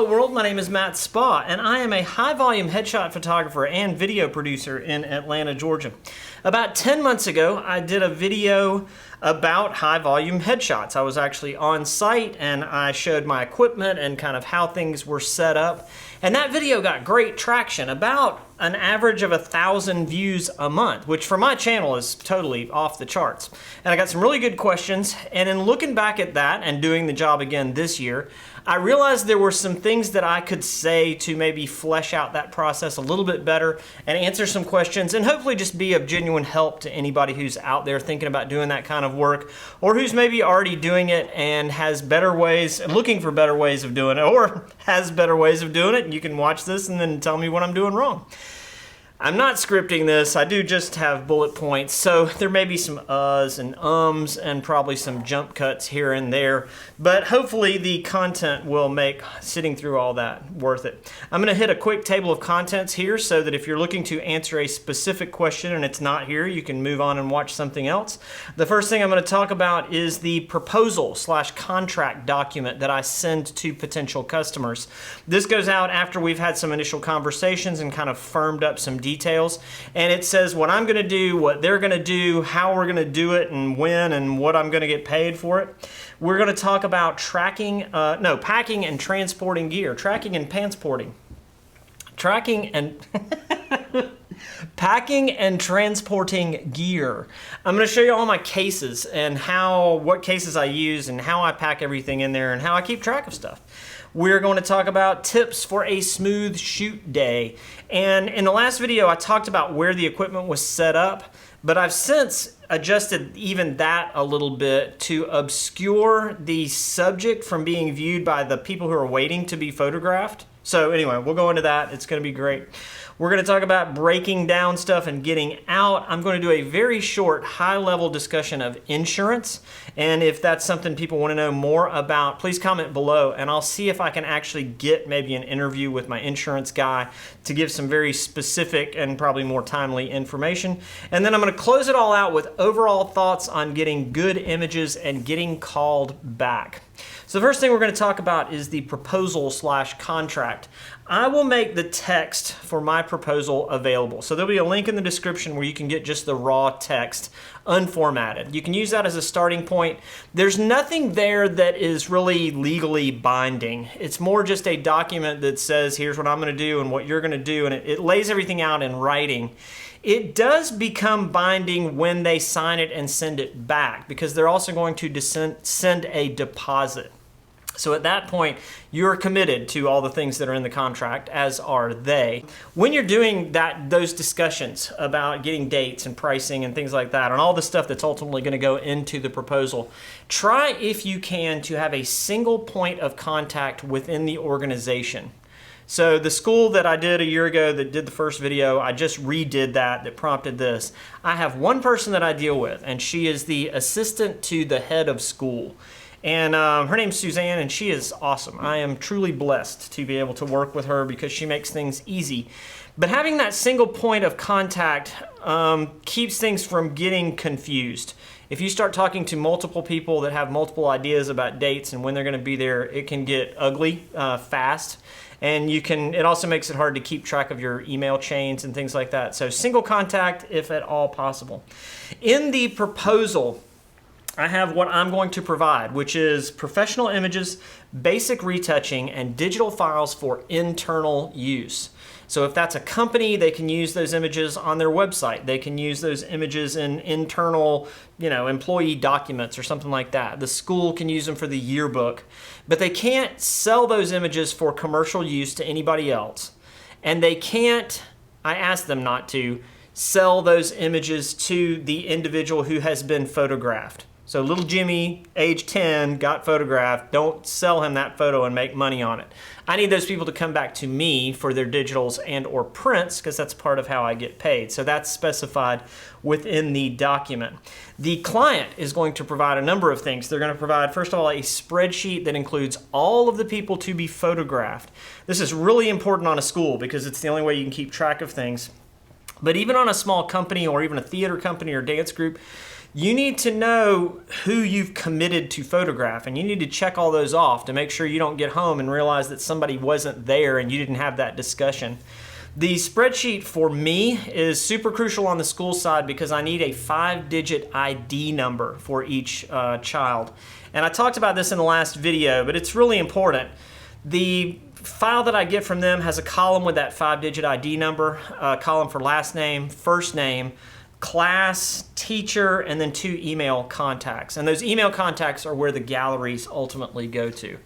Hello world, my name is Matt Spa, and I am a high-volume headshot photographer and video producer in Atlanta, Georgia. About 10 months ago, I did a video about high-volume headshots. I was actually on site and I showed my equipment and kind of how things were set up. And that video got great traction, about an average of 1,000 views a month, which for my channel is totally off the charts. And I got some really good questions, and in looking back at that and doing the job again this year, I realized there were some things that I could say to maybe flesh out that process a little bit better and answer some questions and hopefully just be of genuine help to anybody who's out there thinking about doing that kind of work, or who's maybe already doing it and has better ways, looking for better ways of doing it, or has better ways of doing it. And you can watch this and then tell me what I'm doing wrong. I'm not scripting this, I do just have bullet points, so there may be some uhs and ums and probably some jump cuts here and there, but hopefully the content will make sitting through all that worth it. I'm going to hit a quick table of contents here so that if you're looking to answer a specific question and it's not here, you can move on and watch something else. The first thing I'm going to talk about is the proposal/contract document that I send to potential customers. This goes out after we've had some initial conversations and kind of firmed up some details, and it says what I'm going to do, what they're going to do, how we're going to do it, and when, and what I'm going to get paid for it. We're going to talk about packing and transporting gear, packing and transporting gear. I'm going to show you all my cases and what cases I use and how I pack everything in there and how I keep track of stuff. We're going to talk about tips for a smooth shoot day. And in the last video, I talked about where the equipment was set up, but I've since adjusted even that a little bit to obscure the subject from being viewed by the people who are waiting to be photographed. So anyway, we'll go into that. It's going to be great. We're going to talk about breaking down stuff and getting out. I'm going to do a very short, high-level discussion of insurance. And if that's something people want to know more about, please comment below, and I'll see if I can actually get maybe an interview with my insurance guy to give some very specific and probably more timely information. And then I'm going to close it all out with overall thoughts on getting good images and getting called back. So the first thing we're going to talk about is the proposal/contract. I will make the text for my proposal available. So there'll be a link in the description where you can get just the raw text unformatted. You can use that as a starting point. There's nothing there that is really legally binding. It's more just a document that says, here's what I'm going to do and what you're going to do, and it lays everything out in writing. It does become binding when they sign it and send it back, because they're also going to send a deposit. So at that point, you're committed to all the things that are in the contract, as are they. When you're doing those discussions about getting dates and pricing and things like that, and all the stuff that's ultimately going to go into the proposal, try, if you can, to have a single point of contact within the organization. So the school that I did a year ago that did the first video, I just redid that prompted this. I have one person that I deal with, and she is the assistant to the head of school. And her name's Suzanne, and she is awesome. I am truly blessed to be able to work with her because she makes things easy. But having that single point of contact keeps things from getting confused. If you start talking to multiple people that have multiple ideas about dates and when they're going to be there, it can get ugly fast. And it also makes it hard to keep track of your email chains and things like that. So single contact, if at all possible. In the proposal, I have what I'm going to provide, which is professional images, basic retouching, and digital files for internal use. So if that's a company, they can use those images on their website. They can use those images in internal, employee documents or something like that. The school can use them for the yearbook, but they can't sell those images for commercial use to anybody else. And they can't, I asked them not to, sell those images to the individual who has been photographed. So little Jimmy, age 10, got photographed. Don't sell him that photo and make money on it. I need those people to come back to me for their digitals and or prints, because that's part of how I get paid. So that's specified within the document. The client is going to provide a number of things. They're going to provide, first of all, a spreadsheet that includes all of the people to be photographed. This is really important on a school because it's the only way you can keep track of things. But even on a small company or even a theater company or dance group, you need to know who you've committed to photograph, and you need to check all those off to make sure you don't get home and realize that somebody wasn't there and you didn't have that discussion. The spreadsheet for me is super crucial on the school side because I need a 5-digit ID number for each child. And I talked about this in the last video, but it's really important. The file that I get from them has a column with that 5-digit ID number, a column for last name, first name, class, teacher, and then 2 email contacts. And those email contacts are where the galleries ultimately go to.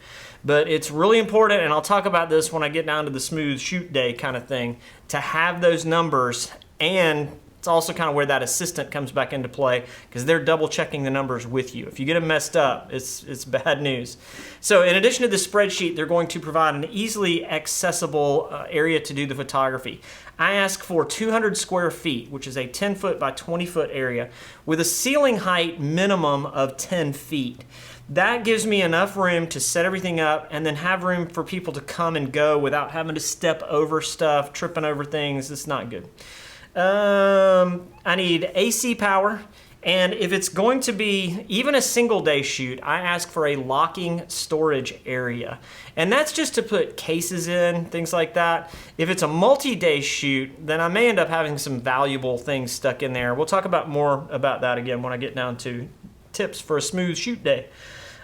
But it's really important, and I'll talk about this when I get down to the smooth shoot day kind of thing, to have those numbers. And it's also kind of where that assistant comes back into play because they're double checking the numbers with you. If you get them messed up, it's bad news. So in addition to the spreadsheet, they're going to provide an easily accessible area to do the photography. I ask for 200 square feet, which is a 10-foot by 20-foot area with a ceiling height minimum of 10 feet. That gives me enough room to set everything up and then have room for people to come and go without having to step over stuff, tripping over things. It's not good. I need AC power, and if it's going to be even a single day shoot, I ask for a locking storage area. And that's just to put cases in, things like that. If it's a multi-day shoot, then I may end up having some valuable things stuck in there. We'll talk about more about that again when I get down to tips for a smooth shoot day.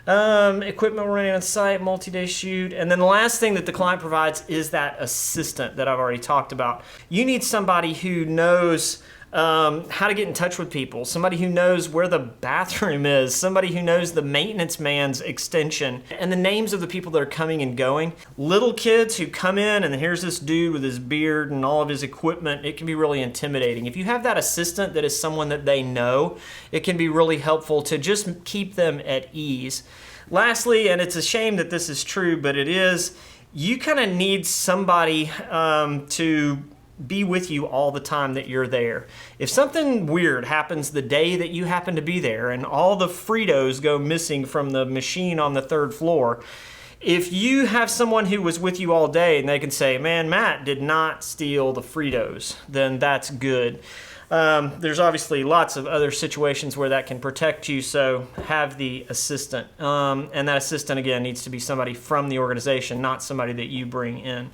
Equipment we're running on site, multi-day shoot. And then the last thing that the client provides is that assistant that I've already talked about. You need somebody who knows how to get in touch with people, somebody who knows where the bathroom is, somebody who knows the maintenance man's extension, and the names of the people that are coming and going. Little kids who come in and here's this dude with his beard and all of his equipment, it can be really intimidating. If you have that assistant that is someone that they know, it can be really helpful to just keep them at ease. Lastly, and it's a shame that this is true, but it is, you kind of need somebody to be with you all the time that you're there. If something weird happens the day that you happen to be there and all the Fritos go missing from the machine on the 3rd floor, if you have someone who was with you all day and they can say, man, Matt did not steal the Fritos, then that's good. There's obviously lots of other situations where that can protect you, so have the assistant. And that assistant, again, needs to be somebody from the organization, not somebody that you bring in.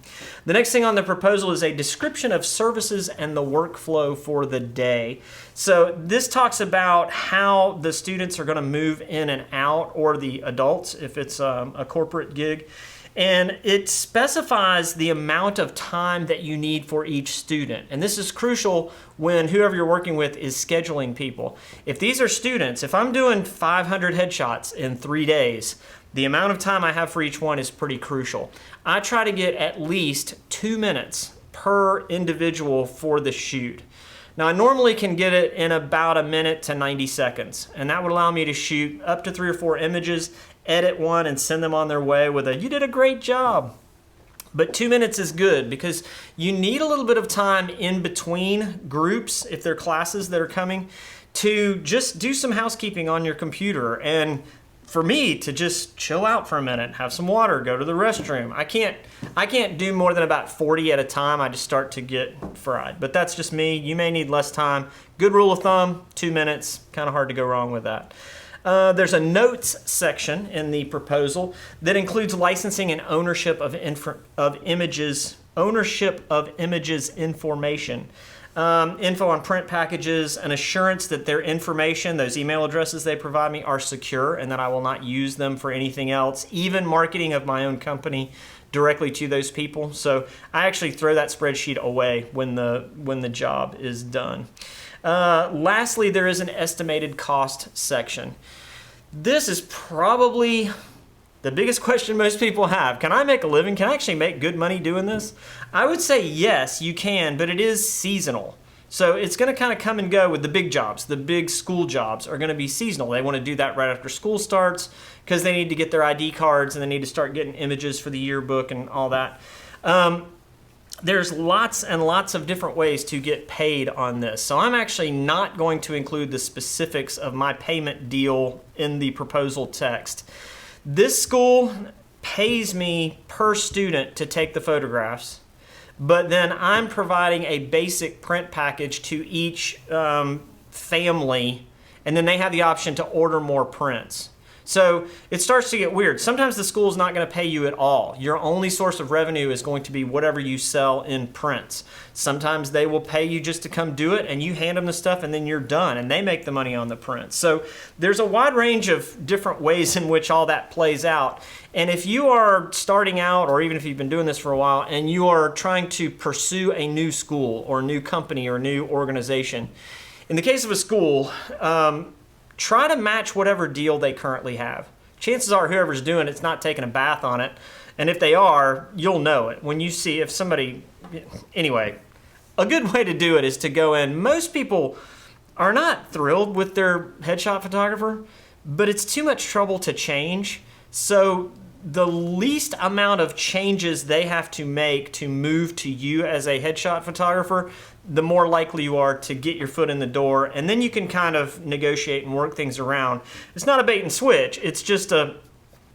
The next thing on the proposal is a description of services and the workflow for the day. So this talks about how the students are going to move in and out, or the adults if it's a corporate gig. And it specifies the amount of time that you need for each student. And this is crucial when whoever you're working with is scheduling people. If these are students, if I'm doing 500 headshots in 3 days, the amount of time I have for each one is pretty crucial. I try to get at least 2 minutes per individual for the shoot. Now, I normally can get it in about 1 minute to 90 seconds, and that would allow me to shoot up to 3 or 4 images, edit one, and send them on their way with a, you did a great job. But 2 minutes is good because you need a little bit of time in between groups, if they're classes that are coming, to just do some housekeeping on your computer. And for me to just chill out for a minute, have some water, go to the restroom. I can't do more than about 40 at a time. I just start to get fried. But that's just me. You may need less time. Good rule of thumb, 2 minutes. Kind of hard to go wrong with that. There's a notes section in the proposal that includes licensing and ownership of images information. Info on print packages, an assurance that their information, those email addresses they provide me, are secure and that I will not use them for anything else, even marketing of my own company directly to those people. So I actually throw that spreadsheet away when the job is done. Lastly, there is an estimated cost section. This is probably the biggest question most people have. Can I make a living? Can I actually make good money doing this? I would say yes, you can, but it is seasonal. So it's going to kind of come and go with the big jobs. The big school jobs are going to be seasonal. They want to do that right after school starts because they need to get their ID cards and they need to start getting images for the yearbook and all that. There's lots and lots of different ways to get paid on this. So I'm actually not going to include the specifics of my payment deal in the proposal text. This school pays me per student to take the photographs, but then I'm providing a basic print package to each family, and then they have the option to order more prints. So it starts to get weird. Sometimes the school's not going to pay you at all. Your only source of revenue is going to be whatever you sell in prints. Sometimes they will pay you just to come do it, and you hand them the stuff, and then you're done, and they make the money on the prints. So there's a wide range of different ways in which all that plays out. And if you are starting out, or even if you've been doing this for a while, and you are trying to pursue a new school or a new company or a new organization, in the case of a school, try to match whatever deal they currently have. Chances are whoever's doing it's not taking a bath on it. And if they are, you'll know it. When you see if somebody, anyway, a good way to do it is to go in. Most people are not thrilled with their headshot photographer, but it's too much trouble to change. So the least amount of changes they have to make to move to you as a headshot photographer, the more likely you are to get your foot in the door, and then you can kind of negotiate and work things around. It's not a bait and switch, it's just a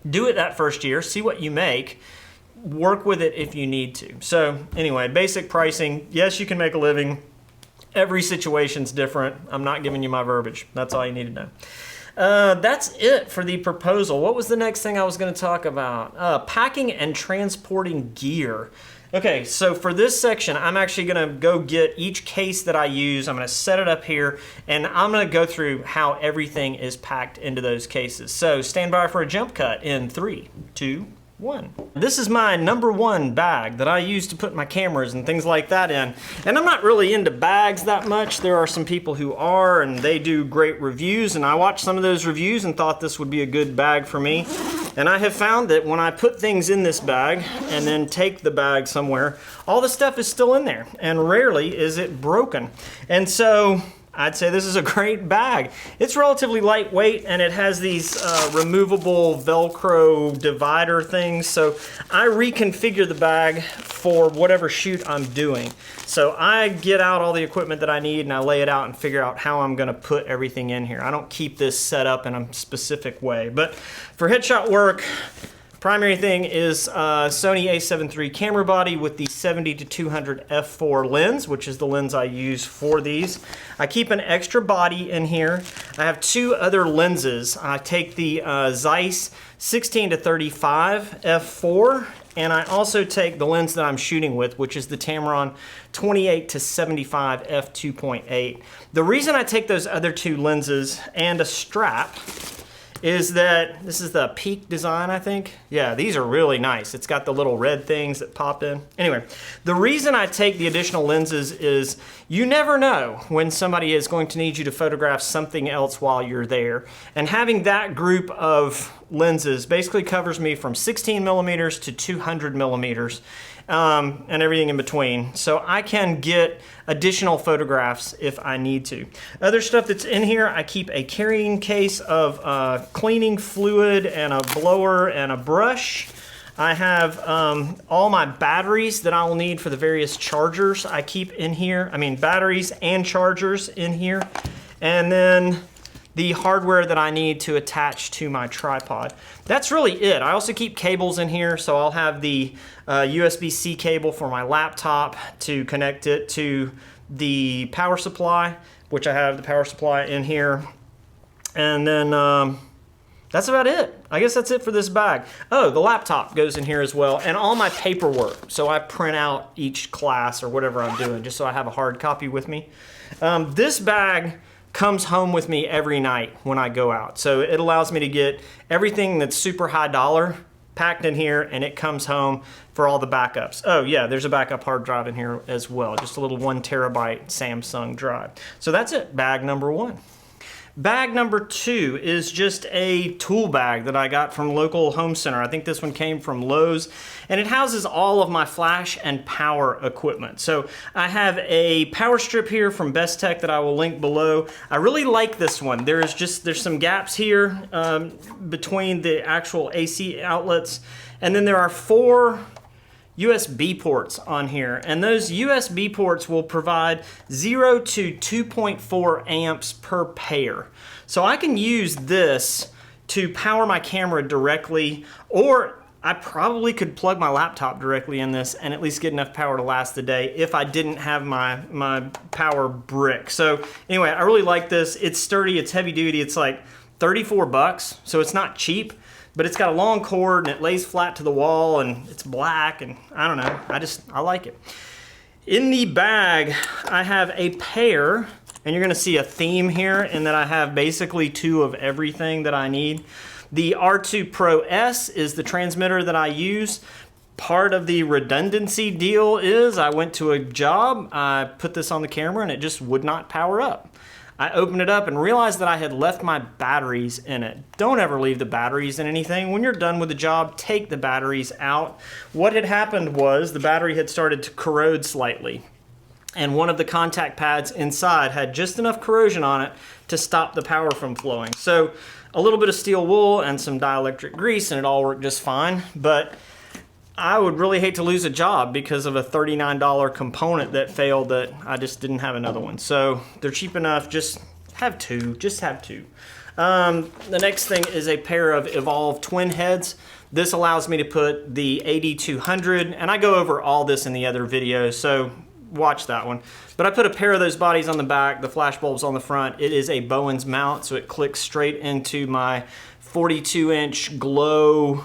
do it that first year, see what you make, work with it if you need to. So anyway, basic pricing, yes, you can make a living. Every situation's different. I'm not giving you my verbiage. That's all you need to know. That's it for the proposal. What was the next thing I was going to talk about? Packing and transporting gear. Okay, so for this section, I'm actually going to go get each case that I use. I'm going to set it up here, and I'm going to go through how everything is packed into those cases. So stand by for a jump cut in 3, 2, 1. This is my #1 bag that I use to put my cameras and things like that in. And I'm not really into bags that much. There are some people who are, and they do great reviews, and I watched some of those reviews and thought this would be a good bag for me. And I have found that when I put things in this bag and then take the bag somewhere, all the stuff is still in there, and rarely is it broken. And so I'd say this is a great bag. It's relatively lightweight, and it has these removable Velcro divider things. So I reconfigure the bag for whatever shoot I'm doing. So I get out all the equipment that I need, and I lay it out and figure out how I'm gonna put everything in here. I don't keep this set up in a specific way. But for headshot work, primary thing is Sony a7 III camera body with the 70-200 f4 lens, which is the lens I use for these. I keep an extra body in here. I have 2 other lenses. I take the Zeiss 16-35 f4, and I also take the lens that I'm shooting with, which is the Tamron 28-75 f2.8. The reason I take those other 2 lenses and a strap is that this is the Peak design, I think. Yeah, these are really nice. It's got the little red things that pop in. Anyway, the reason I take the additional lenses is you never know when somebody is going to need you to photograph something else while you're there. And having that group of lenses basically covers me from 16 millimeters to 200 millimeters. And everything in between. So I can get additional photographs if I need to. Other stuff that's in here, I keep a carrying case of cleaning fluid and a blower and a brush. I have all my batteries that I will need for the various chargers I keep in here. I mean, batteries and chargers in here. And then the hardware that I need to attach to my tripod. That's really it. I also keep cables in here, so I'll have the USB-C cable for my laptop to connect it to the power supply, which I have the power supply in here. And then that's about it. I guess that's it for this bag. Oh, the laptop goes in here as well, and all my paperwork. So I print out each class or whatever I'm doing, just so I have a hard copy with me. This bag comes home with me every night when I go out. So it allows me to get everything that's super high dollar packed in here, and it comes home for all the backups. Oh yeah, there's a backup hard drive in here as well, just a little 1 terabyte Samsung drive. So that's it, bag #1. Bag #2 is just a tool bag that I got from local home center. I think this one came from Lowe's, and it houses all of my flash and power equipment. So I have a power strip here from Best Tech that I will link below. I really like this one. There's some gaps here between the actual AC outlets, and then there are 4 USB ports on here, and those USB ports will provide 0 to 2.4 amps per pair. So I can use this to power my camera directly, or I probably could plug my laptop directly in this and at least get enough power to last the day if I didn't have my power brick. So anyway, I really like this. It's sturdy, it's heavy duty, it's like 34 bucks, so it's not cheap, but it's got a long cord and it lays flat to the wall and it's black and I don't know, I like it. In the bag, I have a pair, and you're gonna see a theme here in that I have basically 2 of everything that I need. The R2 Pro S is the transmitter that I use. Part of the redundancy deal is I went to a job, I put this on the camera and it just would not power up. I opened it up and realized that I had left my batteries in it. Don't ever leave the batteries in anything. When you're done with the job, take the batteries out. What had happened was the battery had started to corrode slightly, and one of the contact pads inside had just enough corrosion on it to stop the power from flowing. So a little bit of steel wool and some dielectric grease and it all worked just fine. But I would really hate to lose a job because of a $39 component that failed that I just didn't have another one. So they're cheap enough, just have 2, just have 2. The next thing is a pair of Evolve twin heads. This allows me to put the 8200, and I go over all this in the other video, so watch that one. But I put a pair of those bodies on the back, the flash bulbs on the front. It is a Bowens mount, so it clicks straight into my 42-inch glow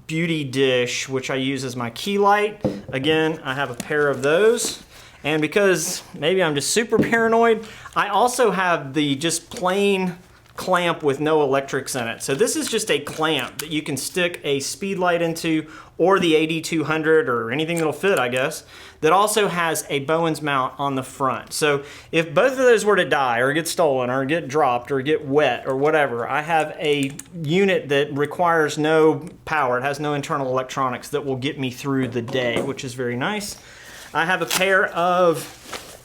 beauty dish, which I use as my key light. Again, I have a pair of those. And because maybe I'm just super paranoid, I also have the just plain clamp with no electrics in it. So this is just a clamp that you can stick a speed light into, or the 8200 or anything that'll fit, I guess, that also has a Bowens mount on the front. So if both of those were to die or get stolen or get dropped or get wet or whatever, I have a unit that requires no power. It has no internal electronics that will get me through the day, which is very nice. I have a pair of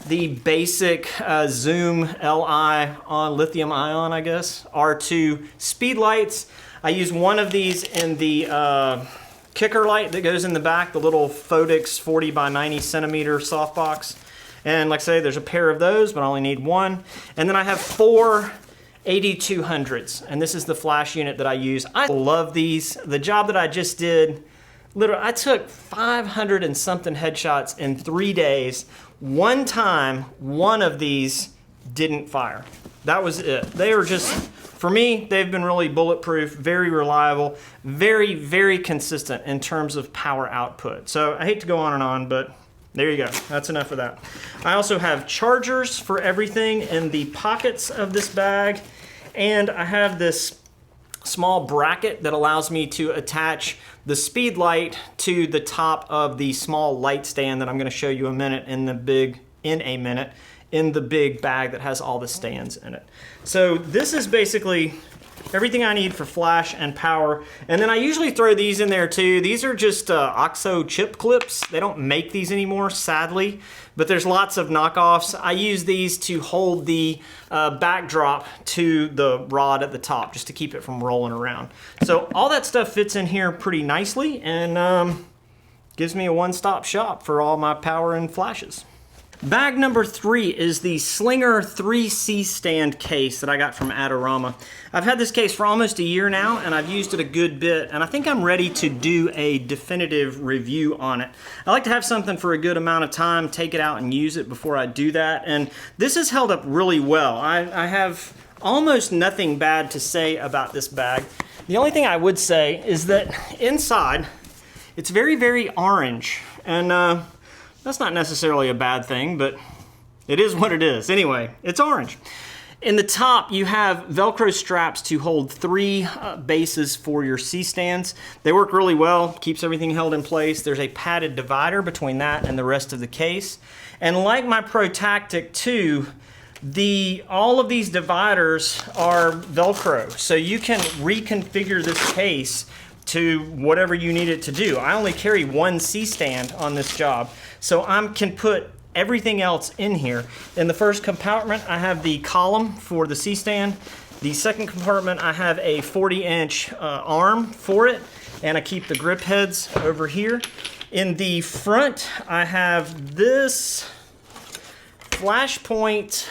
the basic Zoom Li on lithium ion, I guess, R2 speed lights. I use one of these in the kicker light that goes in the back, the little Fodix 40 by 90 centimeter softbox. And like I say, there's a pair of those, but I only need one. And then I have 4 8200s, and this is the flash unit that I use. I love these. The job that I just did, literally, I took 500 and something headshots in 3 days. One time, one of these didn't fire. That was it. They are just, for me, they've been really bulletproof, very reliable, very, very consistent in terms of power output. So I hate to go on and on, but there you go. That's enough of that. I also have chargers for everything in the pockets of this bag, and I have this small bracket that allows me to attach the speed light to the top of the small light stand that I'm going to show you in the big bag that has all the stands in it. So this is basically everything I need for flash and power. And then I usually throw these in there too. These are just OXO chip clips. They don't make these anymore, sadly, but there's lots of knockoffs. I use these to hold the backdrop to the rod at the top, just to keep it from rolling around. So all that stuff fits in here pretty nicely and gives me a one-stop shop for all my power and flashes. Bag number 3 is the Slinger 3C stand case that I got from Adorama. I've had this case for almost a year now, and I've used it a good bit, and I think I'm ready to do a definitive review on it. I like to have something for a good amount of time, take it out and use it before I do that, and this has held up really well. I have almost nothing bad to say about this bag. The only thing I would say is that inside, it's very, very orange, and that's not necessarily a bad thing, but it is what it is. Anyway, it's orange. In the top, you have Velcro straps to hold 3 bases for your C-stands. They work really well, keeps everything held in place. There's a padded divider between that and the rest of the case. And like my Pro Tactic 2, all of these dividers are Velcro, so you can reconfigure this case to whatever you need it to do. I only carry 1 C-stand on this job, so I can put everything else in here. In the first compartment, I have the column for the C-stand. The second compartment, I have a 40-inch arm for it, and I keep the grip heads over here. In the front, I have this Flashpoint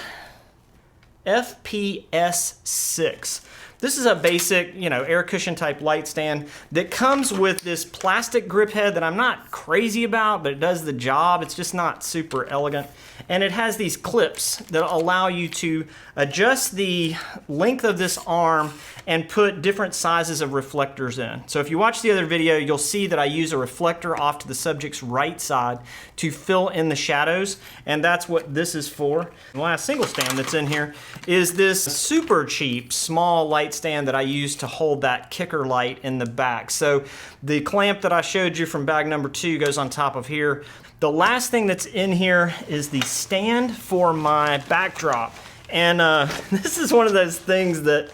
FPS6. This is a basic, air cushion type light stand that comes with this plastic grip head that I'm not crazy about, but it does the job. It's just not super elegant. And it has these clips that allow you to adjust the length of this arm and put different sizes of reflectors in. So if you watch the other video, you'll see that I use a reflector off to the subject's right side to fill in the shadows, and that's what this is for. The last single stand that's in here is this super cheap small light stand that I use to hold that kicker light in the back. So the clamp that I showed you from bag number 2 goes on top of here. The last thing that's in here is the stand for my backdrop. And this is one of those things that,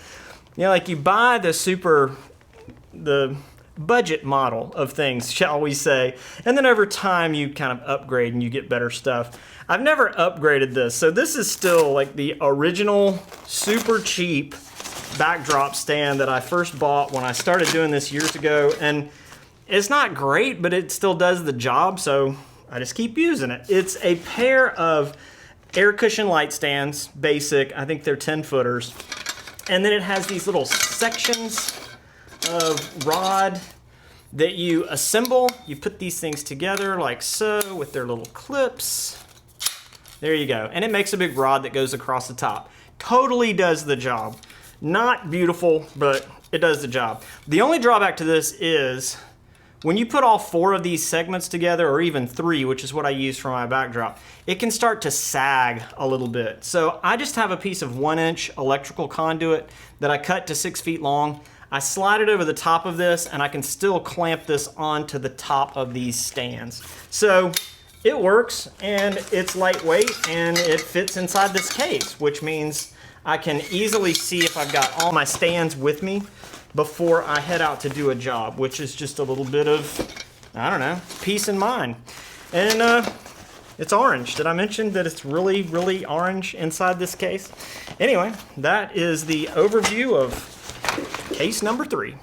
like you buy the budget model of things, shall we say, and then over time you kind of upgrade and you get better stuff. I've never upgraded this, so this is still like the original super cheap backdrop stand that I first bought when I started doing this years ago, and it's not great, but it still does the job, so I just keep using it. It's a pair of air cushion light stands, basic. I think they're 10-footers. And then it has these little sections of rod that you assemble. You put these things together like so with their little clips. There you go. And it makes a big rod that goes across the top. Totally does the job. Not beautiful, but it does the job. The only drawback to this is when you put all 4 of these segments together, or even 3, which is what I use for my backdrop, it can start to sag a little bit. So I just have a piece of 1-inch electrical conduit that I cut to 6 feet long. I slide it over the top of this, and I can still clamp this onto the top of these stands. So it works, and it's lightweight, and it fits inside this case, which means I can easily see if I've got all my stands with me before I head out to do a job, which is just a little bit of, I don't know, peace of mind. And it's orange. Did I mention that it's really, really orange inside this case? Anyway, that is the overview of case number 3.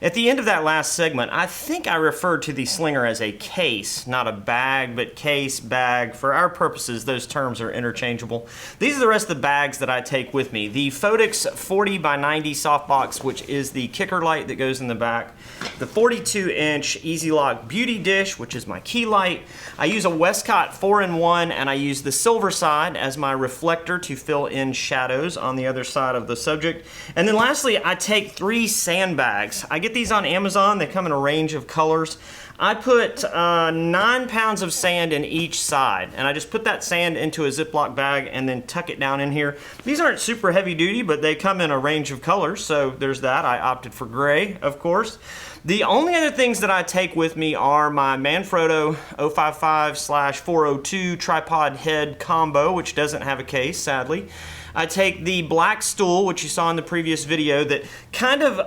At the end of that last segment, I think I referred to the Slinger as a case, not a bag, but case, bag. For our purposes, those terms are interchangeable. These are the rest of the bags that I take with me. The Photox 40x90 softbox, which is the kicker light that goes in the back. The 42-inch Easy Lock Beauty Dish, which is my key light. I use a Westcott 4-in-1, and I use the silver side as my reflector to fill in shadows on the other side of the subject. And then lastly, I take 3 sandbags. I get these on Amazon. They come in a range of colors. I put 9 pounds of sand in each side, and I just put that sand into a Ziploc bag and then tuck it down in here. These aren't super heavy duty, but they come in a range of colors, so there's that. I opted for gray, of course. The only other things that I take with me are my Manfrotto 055/402 tripod head combo, which doesn't have a case, sadly. I take the black stool, which you saw in the previous video, that kind of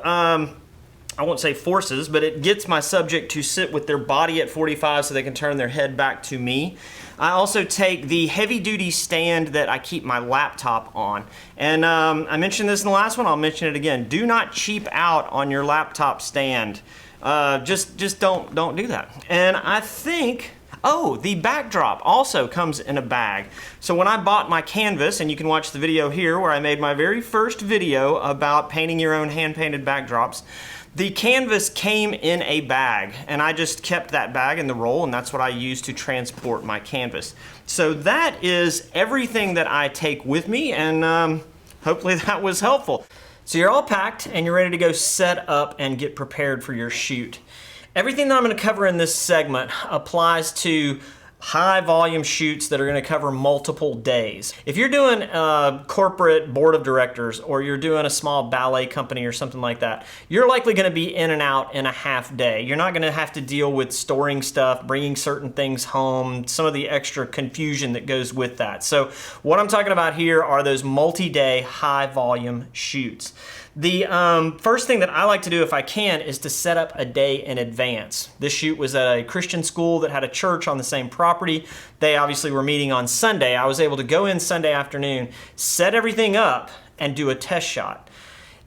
I won't say forces, but it gets my subject to sit with their body at 45 so they can turn their head back to me. I also take the heavy-duty stand that I keep my laptop on. And I mentioned this in the last one, I'll mention it again. Do not cheap out on your laptop stand. Just don't do that. And I think, oh, the backdrop also comes in a bag. So when I bought my canvas, and you can watch the video here where I made my very first video about painting your own hand-painted backdrops, the canvas came in a bag, and I just kept that bag in the roll, and that's what I use to transport my canvas. So that is everything that I take with me, and hopefully that was helpful. So you're all packed, and you're ready to go set up and get prepared for your shoot. Everything that I'm going to cover in this segment applies to high volume shoots that are going to cover multiple days. If you're doing a corporate board of directors, or you're doing a small ballet company or something like that, you're likely going to be in and out in a half day. You're not going to have to deal with storing stuff, bringing certain things home, some of the extra confusion that goes with that. So what I'm talking about here are those multi-day high volume shoots. The first thing that I like to do if I can is to set up a day in advance. This shoot was at a Christian school that had a church on the same property. They obviously were meeting on Sunday. I was able to go in Sunday afternoon, set everything up, and do a test shot.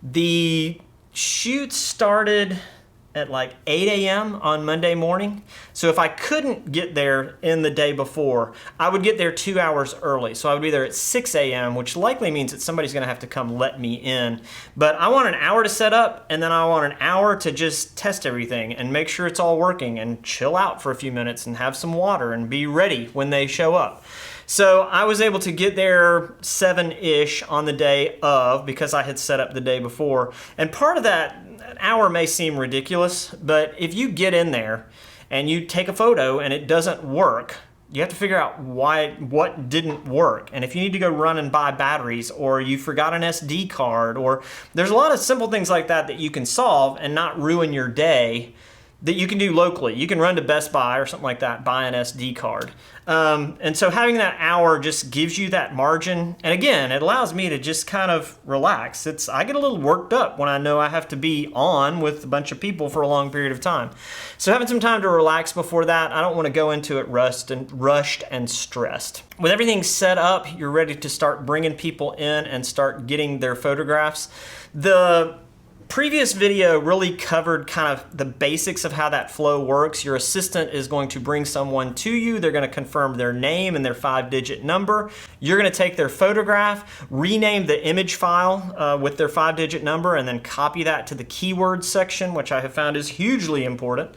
The shoot started at like 8 a.m. on Monday morning. So if I couldn't get there in the day before, I would get there 2 hours early. So I would be there at 6 a.m., which likely means that somebody's gonna have to come let me in. But I want an hour to set up, and then I want an hour to just test everything and make sure it's all working and chill out for a few minutes and have some water and be ready when they show up. So I was able to get there 7-ish on the day of because I had set up the day before. And part of that, an hour may seem ridiculous, but if you get in there and you take a photo and it doesn't work, you have to figure out what didn't work. And if you need to go run and buy batteries, or you forgot an SD card, or there's a lot of simple things like that that you can solve and not ruin your day, that you can do locally. You can run to Best Buy or something like that, buy an SD card. And so having that hour just gives you that margin. And again, it allows me to just kind of relax. I get a little worked up when I know I have to be on with a bunch of people for a long period of time. So having some time to relax before that, I don't want to go into it rushed and stressed. With everything set up, you're ready to start bringing people in and start getting their photographs. The previous video really covered kind of the basics of how that flow works. Your assistant is going to bring someone to you. They're going to confirm their name and their 5-digit number. You're going to take their photograph, rename the image file with their 5-digit number, and then copy that to the keywords section, which I have found is hugely important.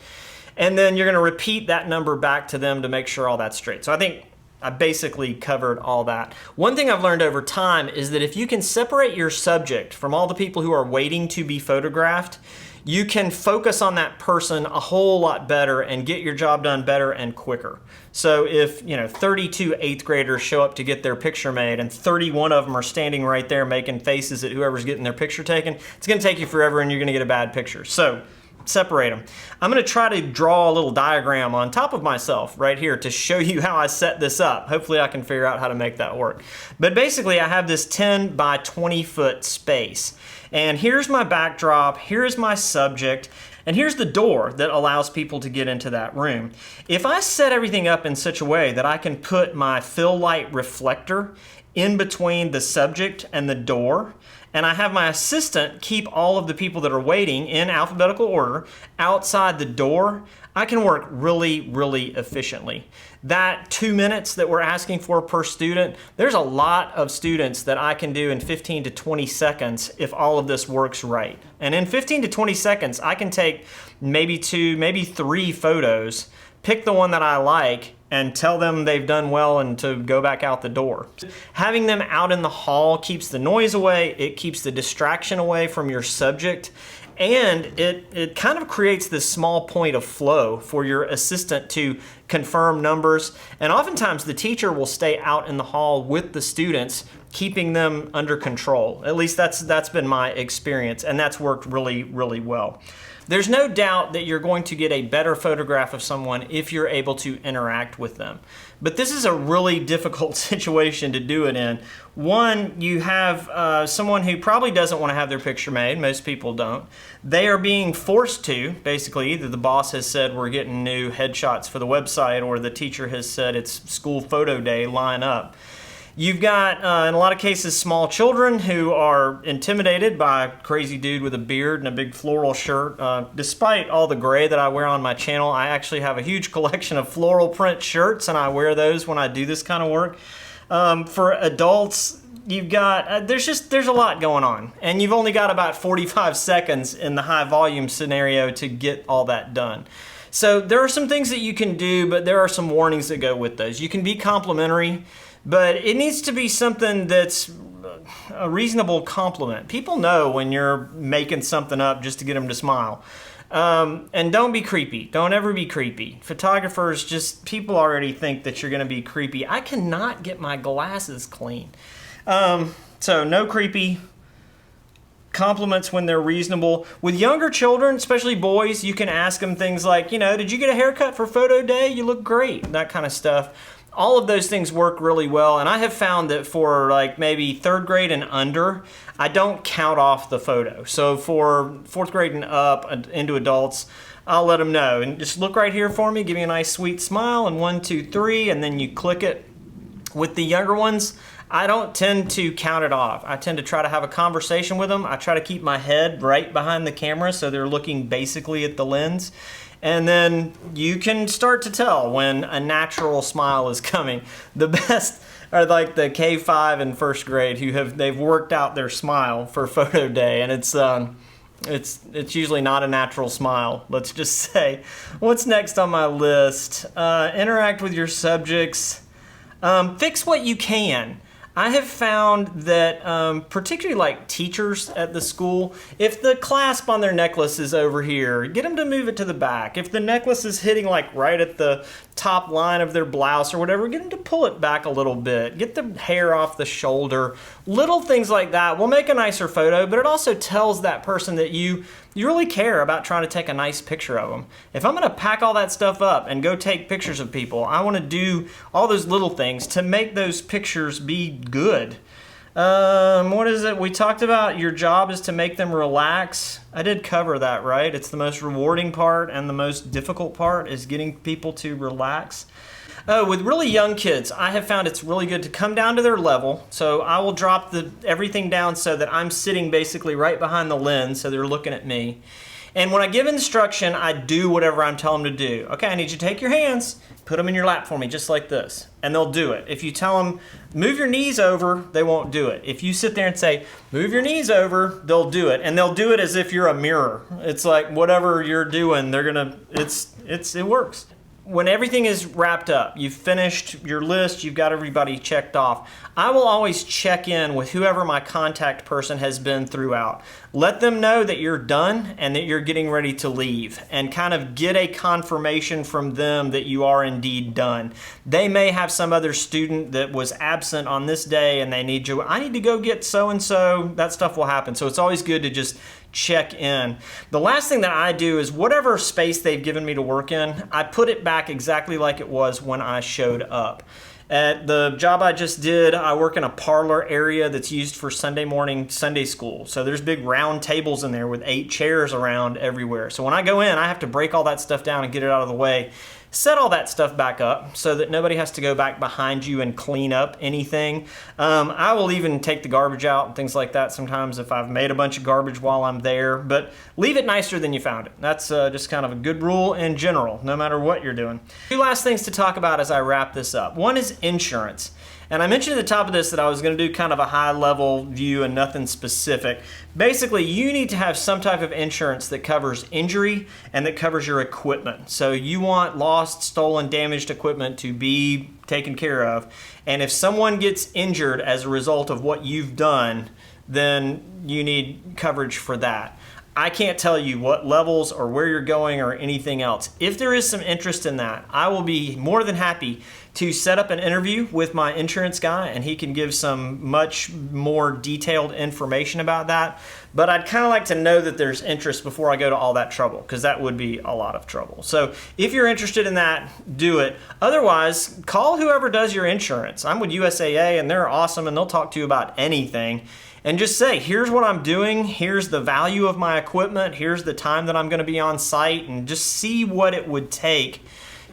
And then you're going to repeat that number back to them to make sure all that's straight. So I think I basically covered all that. One thing I've learned over time is that if you can separate your subject from all the people who are waiting to be photographed, you can focus on that person a whole lot better and get your job done better and quicker. So if 32 8th graders show up to get their picture made and 31 of them are standing right there making faces at whoever's getting their picture taken, it's gonna take you forever and you're gonna get a bad picture. So separate them. I'm going to try to draw a little diagram on top of myself right here to show you how I set this up. Hopefully I can figure out how to make that work. But basically I have this 10 by 20 foot space. And here's my backdrop, here's my subject, and here's the door that allows people to get into that room. If I set everything up in such a way that I can put my fill light reflector in between the subject and the door, and I have my assistant keep all of the people that are waiting in alphabetical order outside the door, I can work really, really efficiently. That 2 minutes that we're asking for per student, there's a lot of students that I can do in 15 to 20 seconds if all of this works right. And in 15 to 20 seconds, I can take maybe 2, maybe 3 photos, pick the one that I like, and tell them they've done well and to go back out the door. Having them out in the hall keeps the noise away, it keeps the distraction away from your subject, and it kind of creates this small point of flow for your assistant to confirm numbers. And oftentimes the teacher will stay out in the hall with the students, keeping them under control. At least that's been my experience, and that's worked really, really well. There's no doubt that you're going to get a better photograph of someone if you're able to interact with them. But this is a really difficult situation to do it in. One, you have someone who probably doesn't want to have their picture made. Most people don't. They are being forced to, basically. Either the boss has said we're getting new headshots for the website, or the teacher has said it's school photo day, line up. You've got, in a lot of cases, small children who are intimidated by a crazy dude with a beard and a big floral shirt. Despite all the gray that I wear on my channel, I actually have a huge collection of floral print shirts, and I wear those when I do this kind of work. For adults, you've got, there's a lot going on, and you've only got about 45 seconds in the high volume scenario to get all that done. So there are some things that you can do, but there are some warnings that go with those. You can be complimentary, but it needs to be something that's a reasonable compliment. People know when you're making something up just to get them to smile. And don't be creepy. Don't ever be creepy. Photographers, people already think that you're going to be creepy. I cannot get my glasses clean. So no creepy. Compliments when they're reasonable. With younger children, especially boys, you can ask them things like, did you get a haircut for photo day? You look great. That kind of stuff. All of those things work really well, and I have found that for like maybe 3rd grade and under, I don't count off the photo. So for 4th grade and up into adults, I'll let them know. And just look right here for me, give me a nice sweet smile, and 1, 2, 3, and then you click it. With the younger ones, I don't tend to count it off. I tend to try to have a conversation with them. I try to keep my head right behind the camera so they're looking basically at the lens. And then you can start to tell when a natural smile is coming. The best are like the K5 in first grade they've worked out their smile for photo day, and it's usually not a natural smile, let's just say. What's next on my list? Interact with your subjects. Fix what you can. I have found that particularly like teachers at the school, if the clasp on their necklace is over here, get them to move it to the back. If the necklace is hitting like right at the top line of their blouse or whatever, get them to pull it back a little bit. Get the hair off the shoulder. Little things like that will make a nicer photo, but it also tells that person that you really care about trying to take a nice picture of them. If I'm gonna pack all that stuff up and go take pictures of people, I wanna do all those little things to make those pictures be good. What is it? We talked about your job is to make them relax. I did cover that, right? It's the most rewarding part and the most difficult part is getting people to relax. With really young kids, I have found it's really good to come down to their level. So I will drop everything down so that I'm sitting basically right behind the lens so they're looking at me. And when I give instruction, I do whatever I'm telling them to do. Okay, I need you to take your hands, put them in your lap for me, just like this. And they'll do it. If you tell them, move your knees over, they won't do it. If you sit there and say, move your knees over, they'll do it. And they'll do it as if you're a mirror. It's like whatever you're doing, it works. When everything is wrapped up, you've finished your list, you've got everybody checked off, I will always check in with whoever my contact person has been throughout. Let them know that you're done and that you're getting ready to leave and kind of get a confirmation from them that you are indeed done. They may have some other student that was absent on this day and they need you. I need to go get so-and-so. That stuff will happen. So it's always good to just check in. The last thing that I do is whatever space they've given me to work in, I put it back exactly like it was when I showed up. At the job I just did, I work in a parlor area that's used for Sunday morning Sunday school. So there's big round tables in there with 8 chairs around everywhere. So when I go in, I have to break all that stuff down and get it out of the way. Set all that stuff back up so that nobody has to go back behind you and clean up anything. I will even take the garbage out and things like that sometimes if I've made a bunch of garbage while I'm there, but leave it nicer than you found it. That's just kind of a good rule in general, no matter what you're doing. 2 last things to talk about as I wrap this up. One is insurance. And I mentioned at the top of this that I was going to do kind of a high-level view and nothing specific. Basically, you need to have some type of insurance that covers injury and that covers your equipment. So you want lost, stolen, damaged equipment to be taken care of. And if someone gets injured as a result of what you've done, then you need coverage for that. I can't tell you what levels or where you're going or anything else. If there is some interest in that, I will be more than happy to set up an interview with my insurance guy and he can give some much more detailed information about that. But I'd kind of like to know that there's interest before I go to all that trouble, because that would be a lot of trouble. So if you're interested in that, do it. Otherwise, call whoever does your insurance. I'm with USAA and they're awesome and they'll talk to you about anything. And just say, here's what I'm doing, here's the value of my equipment, here's the time that I'm going to be on site, and just see what it would take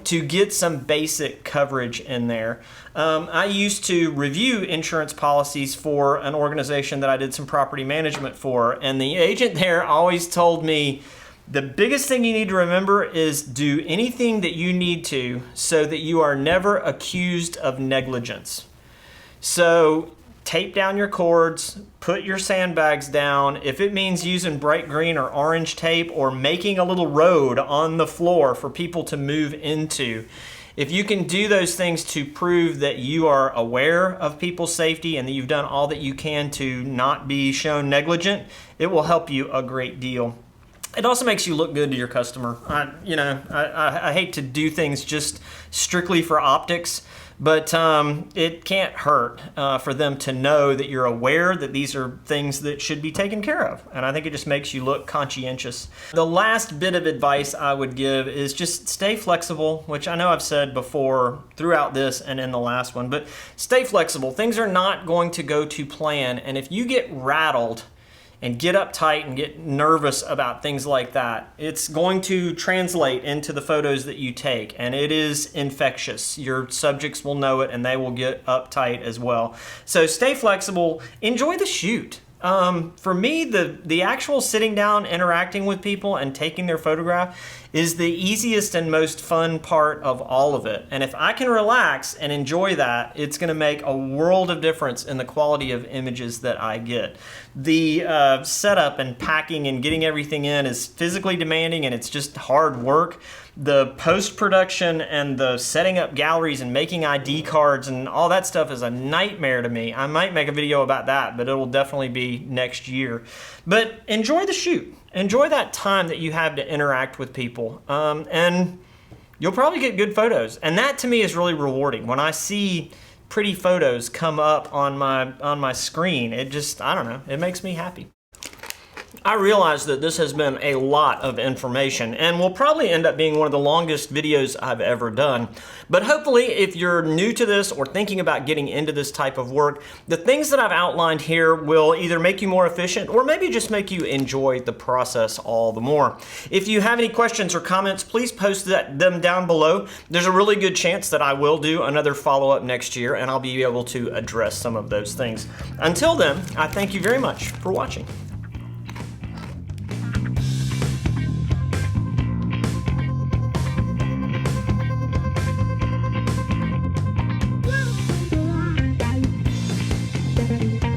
to get some basic coverage in there. I used to review insurance policies for an organization that I did some property management for, and the agent there always told me, the biggest thing you need to remember is do anything that you need to so that you are never accused of negligence. So tape down your cords, put your sandbags down. If it means using bright green or orange tape or making a little road on the floor for people to move into, if you can do those things to prove that you are aware of people's safety and that you've done all that you can to not be shown negligent, it will help you a great deal. It also makes you look good to your customer. I hate to do things just strictly for optics, but it can't hurt for them to know that you're aware that these are things that should be taken care of. And I think it just makes you look conscientious. The last bit of advice I would give is just stay flexible, which I know I've said before throughout this and in the last one, but stay flexible. Things are not going to go to plan. And if you get rattled and get uptight and get nervous about things like that, it's going to translate into the photos that you take, and it is infectious. Your subjects will know it and they will get uptight as well. So stay flexible, enjoy the shoot. For me, the actual sitting down, interacting with people and taking their photograph is the easiest and most fun part of all of it. And if I can relax and enjoy that, it's going to make a world of difference in the quality of images that I get. The setup and packing and getting everything in is physically demanding, and it's just hard work. The post-production and the setting up galleries and making ID cards and all that stuff is a nightmare to me. I might make a video about that, but it will definitely be next year. But enjoy the shoot. Enjoy that time that you have to interact with people, and you'll probably get good photos. And that to me is really rewarding. When I see pretty photos come up on my screen, it just, I don't know, it makes me happy. I realize that this has been a lot of information and will probably end up being one of the longest videos I've ever done. But hopefully, if you're new to this or thinking about getting into this type of work, the things that I've outlined here will either make you more efficient or maybe just make you enjoy the process all the more. If you have any questions or comments, please post them down below. There's a really good chance that I will do another follow-up next year and I'll be able to address some of those things. Until then, I thank you very much for watching. Thank you.